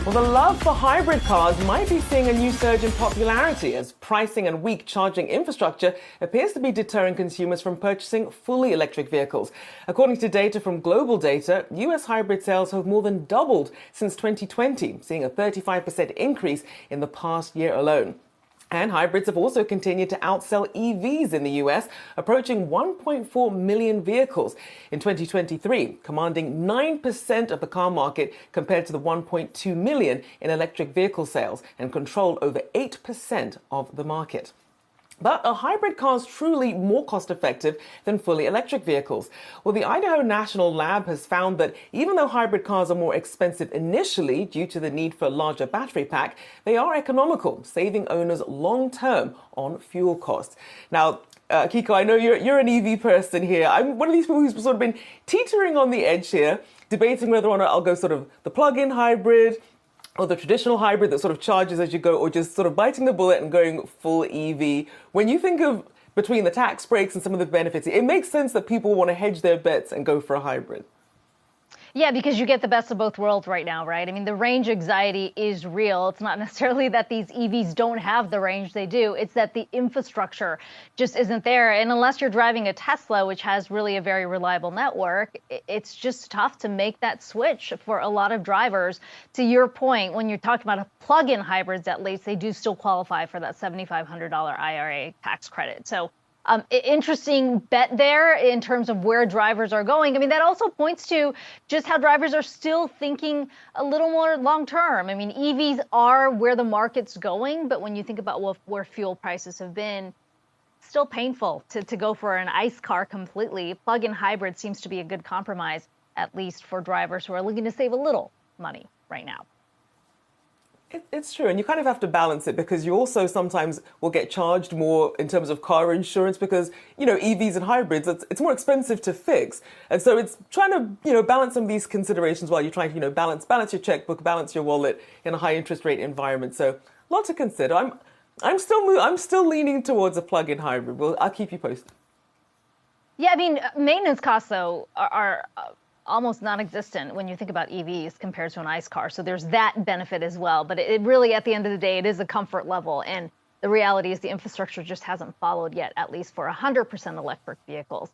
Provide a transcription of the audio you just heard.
Well, the love for hybrid cars might be seeing a new surge in popularity as pricing and weak charging infrastructure appears to be deterring consumers from purchasing fully electric vehicles. According to data from Global Data, US hybrid sales have more than doubled since 2020, seeing a 35% increase in the past year alone. And hybrids have also continued to outsell EVs in the US, approaching 1.4 million vehicles in 2023, commanding 9% of the car market compared to the 1.2 million in electric vehicle sales, and control over 8% of the market. But are hybrid cars truly more cost-effective than fully electric vehicles? Well, the Idaho National Lab has found that even though hybrid cars are more expensive initially due to the need for a larger battery pack, they are economical, saving owners long-term on fuel costs. Now, Kiko, I know you're an EV person here. I'm one of these people who's sort of been teetering on the edge here, debating whether or not I'll go sort of the plug-in hybrid, or the traditional hybrid that sort of charges as you go, or just sort of biting the bullet and going full EV. When you think of between the tax breaks and some of the benefits, it makes sense that people want to hedge their bets and go for a hybrid. Yeah, because you get the best of both worlds right now, right? I mean, the range anxiety is real. It's not necessarily that these EVs don't have the range they do. It's that the infrastructure just isn't there. And unless you're driving a Tesla, which has really a very reliable network, it's just tough to make that switch for a lot of drivers. To your point, when you're talking about plug-in hybrids, at least, they do still qualify for that $7,500 IRA tax credit. So interesting bet there in terms of where drivers are going. I mean, that also points to just how drivers are still thinking a little more long term. I mean, EVs are where the market's going, but when you think about where fuel prices have been, still painful to go for an ICE car completely. Plug-in hybrid seems to be a good compromise, at least for drivers who are looking to save a little money right now. It's true, and you kind of have to balance it because you also sometimes will get charged more in terms of car insurance because, EVs and hybrids, it's more expensive to fix. And so it's trying to, balance some of these considerations while you're trying to, balance your checkbook, balance your wallet in a high interest rate environment. So a lot to consider. I'm still leaning towards a plug-in hybrid. I'll keep you posted. Yeah, I mean, maintenance costs, though, are almost non-existent when you think about EVs compared to an ICE car. So there's that benefit as well. But it really, at the end of the day, it is a comfort level. And the reality is the infrastructure just hasn't followed yet, at least for 100% electric vehicles.